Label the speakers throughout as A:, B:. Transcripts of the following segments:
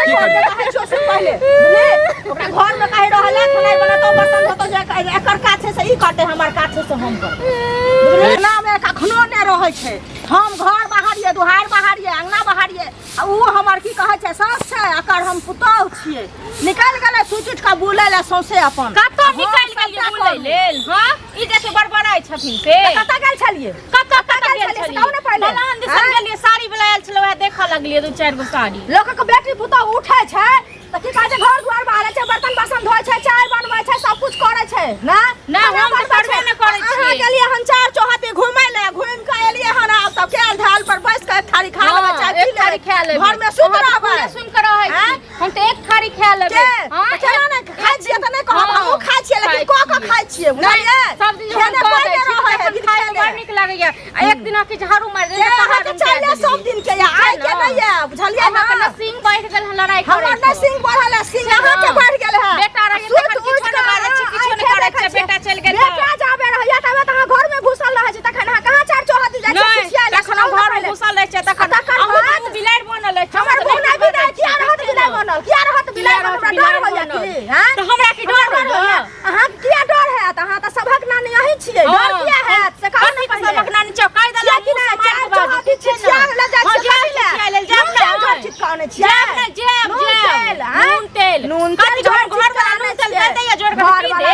A: पहले ओकरा घर में कहि रहल है खाना बनातो बर्तन धोतो जे एकर काछे से ई काटे हमर काछे से हम कर ना में कखनो ने रहै छै हम घर बाहरिए दुहार बाहरिए अंगना बाहरिए उ हमर की कहै छै सास छै एकर हम पुतौह छियै निकाल गेलै सुचुट का बुलै ले सौसे अपन
B: कतो निकाल गेलिए बुलै लेल हां ई जे बड़बड़ाई छथिन से
A: कत गेल छलिए कत गेल छलिए कौन पहले
B: बलान दिसन गेलिए साड़ी बलायल छलै ओए देखा लगलिए दू चार गो साड़ी
A: लोक के बेटी पुतौह उठै छै त की कहै छै घर दुआर बाहर छै बर्तन बासन धोय छै चाय बनबै छै सब कुछ करै छै ना
B: ना हम त करबे न करै छी
A: अहाँ गेलिए हन चार चौहाती घुमै ले घुम के एलिए हन आब तब के ढाल पर बैस के थारी खा लेबै चाय पी ले घर में सुत रहबै
B: सुन के रहै छी हम त एक थारी खा लेबै
A: हां केना नै खाइ छियै त नै कहब हम खाइ छियै लेकिन क के खाइ छियै बुझलिए
B: सब दिन हम कह दै छी खाइ में बड़ नीक लागैया एक दिन के झाड़ू मार दे
A: त चले सब दिन के आइ के नै है बुझलिए ना
B: हमरा सिंह बैठ गेल लड़ाई करे
A: हमर नै सिंह बढ़ल है सिंह अहाँ के बढ़ गेल है
B: बेटा रहे त किछो नै मारै छी किछो नै करै छी बेटा चल गेल
A: बेटा जाबे रहैया तबे त घर में घुसल रहै छै तखन अहाँ कहां चार चौहाती जाइ छी खिसिया
B: तखन घर में घुसल रहै छै तखन अहू बिलाड़ बनल है
A: हमर घुना बिलाड़ किया रहत बिलाड़ बनल किया रहत बिलाड़ हमरा डर होइया की हैं
B: त हमरा की डर होइया
A: अहाँ किया डर है त अहाँ त सबक नानी यही छियै डर किया है से कहू नै
B: सबक नानी चौकाई दला
A: कि नै चार चौहाती छिया ले जाइ छी ले जाब ना चिपकाने छियै
B: जेब जेब नून तेल घर वाला नून तेल दे दैया जोड़ के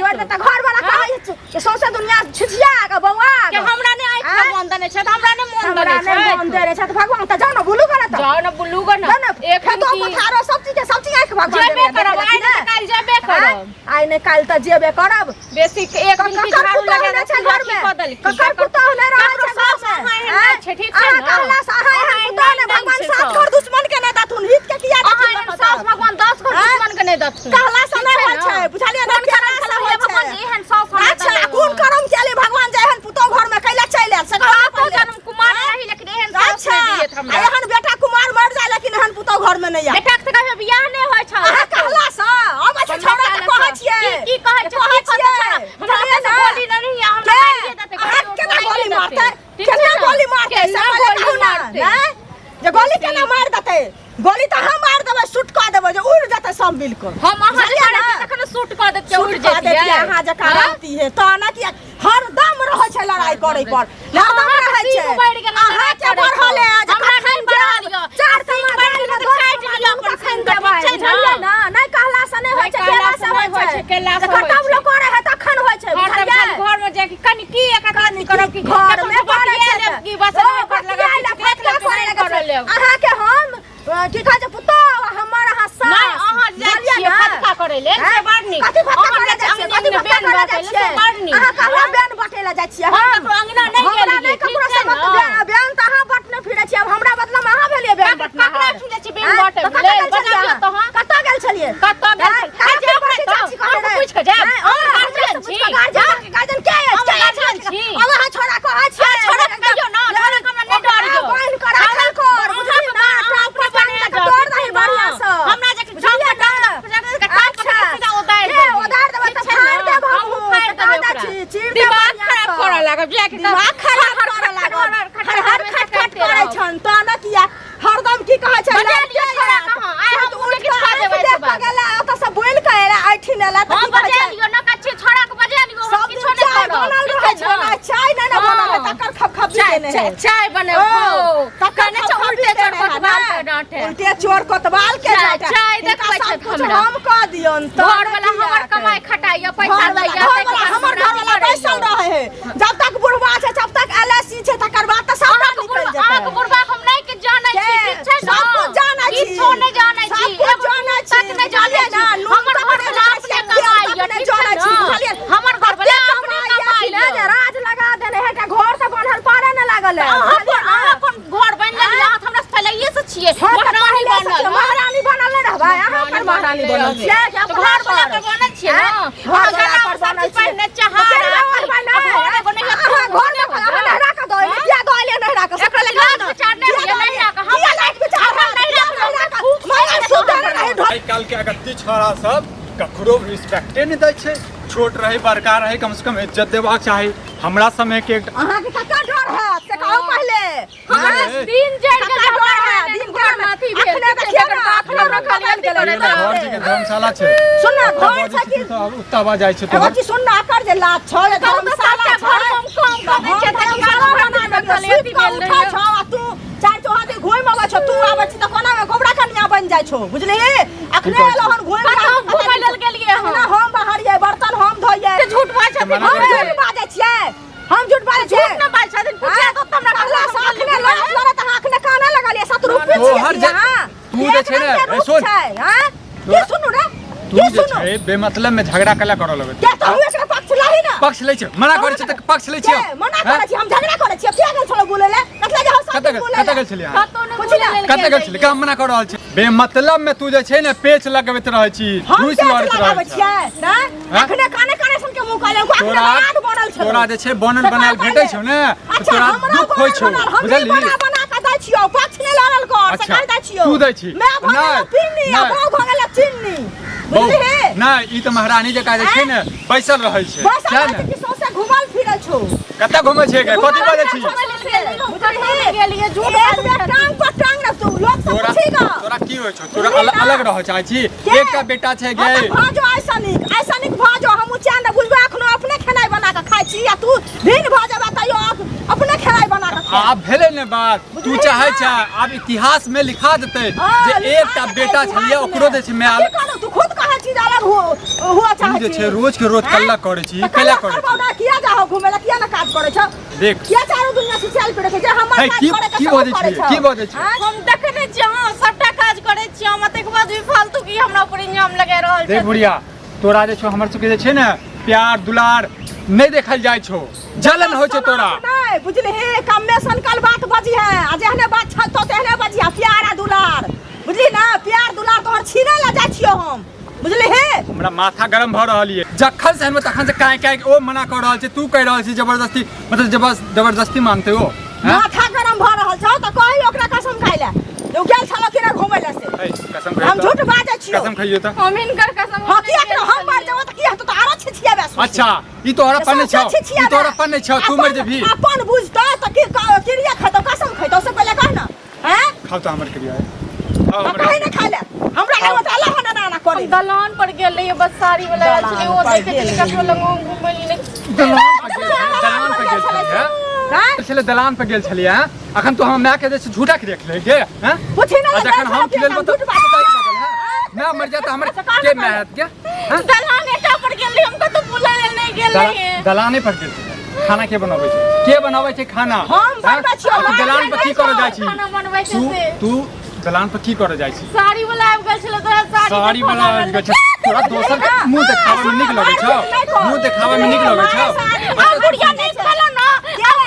A: जोड़ दे त घर वाला कहै छै सौसे दुनिया छिछिया के बौआ
B: के हमरा ने आइ के मन दने छै त हमरा ने मन दने छै
A: मन दने छै त भगवान त जाओ ना बुलू कर त
B: जाओ ना बुलू कर ना एक
A: खेतो पथारो सब चीज आइ के भगवान
B: जेबे करब आइ ने काल जेबे करब
A: आइ ने काल त जेबे करब
B: बेसी एक दिन की झाड़ू लगा छै घर में
A: ककर पुतौह नै रहै छै घर में
B: छै ठीक छै ना
A: कहला सहाय पुतौह ने भगवान साथ घर दुश्मन के नै दाथुन हित के किया
B: सास भगवान 10 घर दुश्मन के नै दथुन
A: कहला से नै होइ छै बुझलिए ना कहला से
B: भगवान एहन सास हम
A: अच्छा कोन करम केले भगवान जे एहन पुतौह घर में कैला चैल आयल से
B: तो जन्म कुमार रही लेकिन एहन सास नै दियत हमरा
A: एहन बेटा कुमार मर जाय लेकिन एहन पुतौह घर में नै आ
B: बेटा के कहियो बियाह नै होय छै
A: अहाँ कहला से अब छै छोरा के कहै छियै
B: की कहै छै हमरा से गोली नहीं हमरा मारिए देते
A: अहाँ केना गोली मारते केना गोली मारते से कहू ना जे गोली केना मार देते गोली त हम मार देबै शूट क देबै जे उड़ जेतै सब मिलकर हम
B: अहाँ तखन शूट क देत के उड़ जेतै
A: अहाँ जे कराती है त ना कि हर दम रहै छै लड़ाई करे पर हरदम रहै छै अहाँ के बढ़ले
B: हमरा नहीं बढ़लियो चार दिन बढ़लियो त काट लियो अपन खन देबै
A: बुझलिए ना नै कहला से नै होइ छै केला से होइ छै
B: केला से
A: कतब लोग करे है तखन होइ छै बुझलिए
B: घर में जाके कनी की एक आदमी करब की
A: घर में करे छै
B: की बस कर लगा
A: अहाँ के हम की कहै छै पुतौह हमर अहाँ सास
B: नहीं अहाँ जाय छियै फटका करे ले से बड़ नीक
A: कथि फटका करे जाइ छियै कथि बेन बाटे ले
B: बड़ नीक
A: अहाँ कहला बेन बाटे ले जाइ छियै
B: हम तो अंगना नहीं गेलिए
A: ककरो से मत बेन त अहाँ बटने फिरै छियै हमरा बदला में अहाँ भेलिए बेन बटना
B: ककरा फिरै छी बेन बाटे ले बजाइयो त हां
A: कत गेल छलिए
B: कत गेल छलिए आज पूछ के जाब गार्जियन छी
A: गार्जियन के
B: गार्जियन छी
A: अब अहाँ छोरा कहै छियै
B: छोरा के कहियो ना छोरा के हमरा नहीं डर जो
A: बहन कर राखल कर बुझली ना टाप पर बन के तोड़ दही बढ़िया से
B: हमरा जे बुझलिए ना टाप पर सीधा उतार दे
A: उतार देबै त फाड़ देब हम फाड़ देबै चीर
B: दिमाग खराब करे लागब जे
A: दिमाग खराब करे लागब हर खट करे छन त न किया हरदम की कहै छै
B: बजालियो छोरा कहां आइ हम उन्हें किछ खा देबै सब
A: गेला ओत से बोल के एला आइठिन एला त
B: हम बजालियो न कच्ची छोरा के बजालियो हम किछो नै करब
A: बनल रहै छै ना चाय नै ना बनल तकर खपखपी देने है
B: चाय बने हो तकर ने उल्टे चोर कोतवाल के डांटे
A: उल्टे चोर कोतवाल के डांटे
B: चाय देखबै छै हमरा
A: हम क दियन त
B: घर वाला हमर कमाई खटाइया पैसा दैया
A: हमर घर वाला पैसा रहे है जब तक बुढ़वा छै जब तक एलएससी छै तकर बाद त सब निकल जेतै
B: आग बुढ़वा हम नै के जानै छी ठीक छै ना
A: सब कुछ जानै छी
B: किछो नै जानै छी
A: सब जानै छी
B: तक नै जानै छी हमर घर वाला अपने कमाइया ठीक छै ना हमर घर वाला अपने कमाइया
A: जे राज लगा देने है घर से बनल पारे न लागल है
B: अहाँ कोन घर बन लेलिए अहाँ हमरा से पहले से छियै
A: महारानी बनल नै रहबै अहाँ पर महारानी बनल छियै
B: घर वाला पर बनल छियै ना घर पर बनल छियै पहले चहारा
A: घर में नहरा के दो किया दो ले नहरा के
B: एकरा ले लाइट बिचार नै होय नहरा के हम
A: लाइट बिचार नहरा के मैं सुधर नहीं
C: आइ काल के अगत्ती छोरा सब ककरो रिस्पेक्टे नहीं दै छै छोट रहे बड़का रहे कम से कम इज्जत देबाक चाही हमरा समय के
A: अहाँ के कक्का डर है से कहू पहले
B: दिन जड़ के डर है दिन भर अथी भेल
A: गेलै
C: घर के धर्मशाला छै
A: सुन ना घर से की
C: तो उत्ता बा जाय छै तो
A: एगो चीज सुन ना आकर जे लात छ या धर्मशाला छ
B: घर हम काम करे छै त
A: बना दे उठा छ आ तू चार चौहादी घुम आबै छ तू आबै छ त कोना में गोबरा कन्या बन जाय छ बुझली अखने एलहन
B: घुमै लेल गेलियै
A: हम बाहरिए बर्तन हम धोइए
B: झूठ बाजै छथिन
A: हम झूठ बाजै छियै हम झूठ बाजै छियै
B: झूठ न बाजै छथिन पूछिया तो हमरा
A: अल्लाह से अखने लड़त त अखने काना लगलिए 7 रुपए छियै
C: तू जे छै ने सोच
A: हां ये सुनु रे
C: तू जे छै बेमतलब में झगड़ा कला करऽ लगै
A: क्या तो हुए एकरा पक्ष लाही ना
C: पक्ष लै छै मना करै छै त पक्ष लै छै
A: मना करै छी हम झगड़ा करै छी क्या गेल छलो बोले ले मतलब जे हम
C: कत
A: बोले
C: गेल छलियै
A: कत
C: गेल छलियै काम मना कर रहल छै बेमतलब में तू जे छै ने पेच लगबैत रहै छी घुस लड़ैत रहै छी
A: ना अखने काने काने सुन के मुंह काले
C: तोरा
A: बनल छै
C: तोरा जे छै बनल बनाल भेटै छौ ने तोरा दुख होइ छौ बुझली
A: बना के दै छियो पक्ष ने लड़ल कर से कर दै छियो
C: तू दै छी
A: मैं भगला पिन्नी आ भ गेल चिन्नी बुझली
C: नहीं ई त महारानी जका जे छै ने बैसल रहै छै
A: क्या ने कि सौसे घुमल फिरै छौ
C: कत घुमै छै कथि बाजै छी
B: गेलिए झूठ बाजै
A: टांग पर टांग न तू लोग सब पूछेगा
C: तोरा की होइ छौ तोरा अलग रह चाहै छी एकटा बेटा छै गे
A: भाजो ऐसा निक भाजो हम चांद बुझबा अखनो अपने खेनाइ बना के खाइ छी या तू दिन भाजबा तइयो अपने खेनाइ बना के खा
C: आब भेलै ने बात तू चाहै छै आब इतिहास में लिखा देतै जे एकटा बेटा छलिए ओकरो जे छै मैं
A: तू खुद कहे छी अलग हुआ चाहै छी
C: जे छै रोज के रोज कल्ला करे छी कल्ला करे छी
A: किया जाओ घुमे ला किया ना काज करे छ
C: देख
A: किया चारो दुनिया से चल पड़े छै जे हमर काज करे
C: की बोलै छी की बोलै छी
B: हम देखने छी हां सबटा काज करे छी हम तक बाद भी फालतू की हमरा ऊपर इल्जाम लगा रहल छै
C: देख बुढ़िया तोरा जे छौ हमर सबके जे छै ने प्यार दुलार नहीं देखल जाय छौ जलन हो छौ तोरा
A: नहीं बुझली हे कम में संकल बात बजी है आ जेहने बात छ तो तेहने बजी प्यार आ दुलार बुझली ना प्यार दुलार तोहर छीने ला जाय छियो हम बुझली हे
C: हमरा माथा गरम भ रहल ये जखन से हम तखन से काहे ओ मना कर रहल छै तू कह रहल छी जबरदस्ती मतलब जबरदस्ती मानते हो
A: माथा गरम भ रहल छौ त कहि ओकरा कसम खाइ ले जो गेल छलो कि ना घुमै ले से
C: कसम खाइ
A: हम झूठ बाजै छियो
C: कसम खाइयो त
B: हम इनकर कसम
A: हां किया कि हम मर जाबो त किया तो आरो छिछिया बस
C: अच्छा ई तोहरा पर नहीं छौ ई तोहरा पर नहीं छौ तू मर जेबी
A: अपन बुझता त कि क्रिया खतो कसम खैतो से पहले कह ना हैं
C: खाओ त हमर क्रिया
A: कहीं ना खा ले हमरा ले मत अल्लाह ना ना करी
B: दलान पर गेल रहिए बस साड़ी वाला छले ओ देखे छले कतो लंगो घुमल ले
C: दलान पर गेल छलिए चले दलान पर गेल छलिए अखन तो हम माय के जे झूठा के देख ले गे हैं
A: पूछी ना
C: जखन हम खिलेल तो ना मर जाता हमर के मेहनत के
B: दलान एटा पर गेल रही हमको तो बुला ले नहीं गेल रही
C: दलाने पर गेल खाना के बनाबै छै के बनाबै छै खाना
A: हम बनबै छियै
C: दलान पर की करे जाइ छी
B: खाना बनबै छै
C: तू दलान पर की करे जाइ छी
B: साड़ी वाला आबि गेल छले तोरा
C: साड़ी वाला आबि गेल छै तोरा दोसर मुंह देखावे में नीक लगै छौ मुंह देखावे में नीक लगै छौ
B: हम बुढ़िया नहीं खेला ना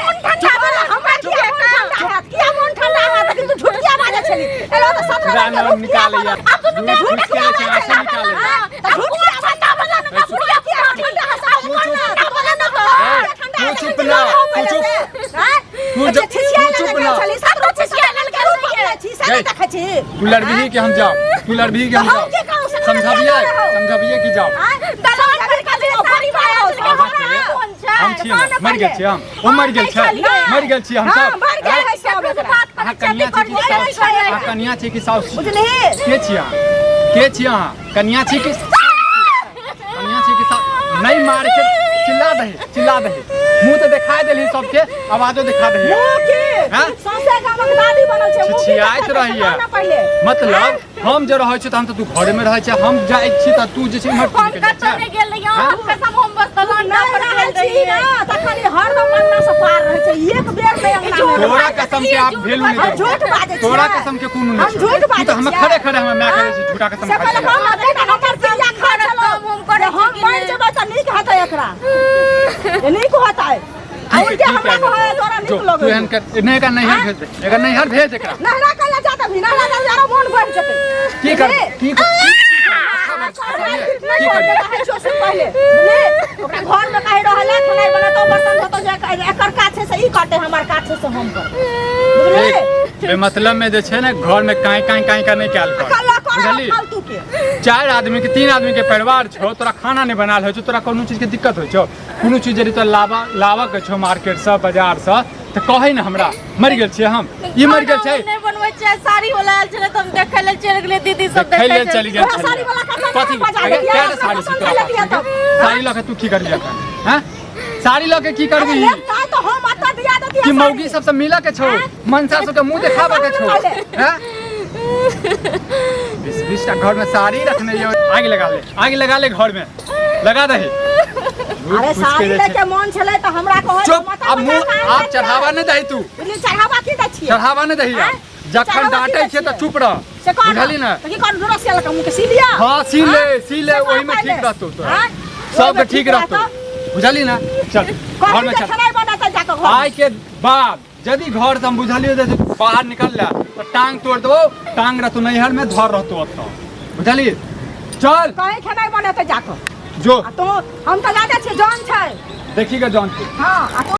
B: मन ठंडा वाला हमरा
A: किया मन ठंडा है त तू झूठिया बाजे छली एलो त 17
C: निकाले यार
B: अब तो झूठ
C: के छै ऐसे निकाले
B: त झूठिया ठंडा वाला ना बुढ़िया किया ठंडा है सब बोला ना
C: तू चुप ना तू चुप तू चुप ना
A: छली 17 छिया ललका रूप में छी सारा देखै छी
C: तू लड़बी कि हम जाओ तू लड़बी कि हम जाओ समझाबिए कि जाओ
B: दलान पर के साड़ी वाला
C: हम छियै मर गेल छियै हम ओ मर गेल छै हम सब
A: मर गेल है सब
C: अहाँ कन्या छी कि साउस अहाँ कन्या छी कि साउस
A: बुझली
C: के छी अहाँ कन्या छी कि साउस नहीं मार के चिल्ला दही मुंह तो दिखा देली सबके आवाजो दिखा दही
A: हां सौसे गामक दादी बनल छै
C: छिछियाइत रहिए मतलब हम जे रहै छी त हम त तू घरे में रहै छै हम जाय छी त तू जे छै इमहर
B: हम कत नहीं गेल रहियो हम कसम हम बस दलान पर गेल रही
A: ना तखनी हरदम अंगना से पार रहै छै एक बेर में अंगना
C: तोरा कसम के आप भेलू नहीं
A: झूठ बाजै छी
C: तोरा कसम के कोनो नहीं
A: हम झूठ बाजै
C: छी हम खड़े हम मैं कहै छी झूठा कसम
A: से पहले हम हमर पिया खा छलो हम करे हम मर जेबा त नीक हेतै एकरा ये नीक होतै उल्टे हमरा कहे तोरा नीक लगे
C: तू एहन कर नहीं का नहीं भेज दे अगर नहीं भेज एकरा
A: नहरा कला जाता भी नहरा जा यारो मन बढ़ जते
C: की कर
A: की कर पहले ओकरा घर में कहि रहले खेनाइ बनातो बर्तन धोतो जे एकर काज छै से ई काटे हमर काज छै से हम कर बुझली
C: बेमतलब में जे छै ने घर में काई का नहीं कैल कर बुझली
A: फालतू के
C: 4 आदमी के 3 आदमी के परिवार छो तोरा खाना नहीं बनाल हो छो तोरा कोनो चीज के दिक्कत हो छो कोनो चीज जरी तो लावा के छो मार्केट से बाजार से त कहि न हमरा मर गेल छी हम ई मर गेल छै
B: नहीं बनबै छै साड़ी वाला आयल छले त हम देखै ले चल गेलिए दीदी सब
C: देखे ले
B: देखे
C: चली गई
A: तोरा साड़ी वाला कपड़ा
C: कथी
A: बजा
C: अगे
A: दिया,
C: क्या
A: अपना
C: साड़ी
A: पसंद
C: तोरा
A: से ले लिया
C: पास?
A: तब।
C: साड़ी लके तू की करबी अखन हैं साड़ी लके की
A: अरे
C: करबी
A: लेफ्ट आए तो हम अत्ता दिया देती
C: कि मौगी सबसे मिला के छौ मनसा सबके मुंह देखाबे के छौ हैं 20 टा घर में साड़ी रखने यो आग लगा ले घर में लगा दही
A: अरे साड़ी लेके मन छले तो हमरा कहो
C: चुप अब मुंह आप चढ़ावा नहीं दही तू
A: बुझली चढ़ावा की दै छियै
C: चढ़ावा नहीं दही
A: हैं?
C: जखन
A: चढ़ावा
C: डांटे
A: की
C: छे
A: दै
C: तो चुप रह
A: से कर
C: बुझली ना
A: तो की कर रोस से लगा मुंह के सी लिया
C: हां सी
A: हैं?
C: ले
A: से
C: वही में
A: कर
C: ठीक
A: ले।
C: रहतो तो
A: हैं?
C: सब
A: ओहिमे
C: ठीक रहतो
A: रहतो।
C: बुझली ना चल घर में
A: कहीं
C: चल
A: खाना बनाता जाकर घर
C: आय के बाद यदि घर से हम बुझलियो जे बाहर निकल ला तो टांग तोड़ दो टांग रहतो नैहर में धर रहतो ओतो बुझली चल
A: कहीं खाना बनाता जाकर
C: जो
A: आ तो हम तो जाते छी जान छै
C: देखी के जान के
A: हां आ तो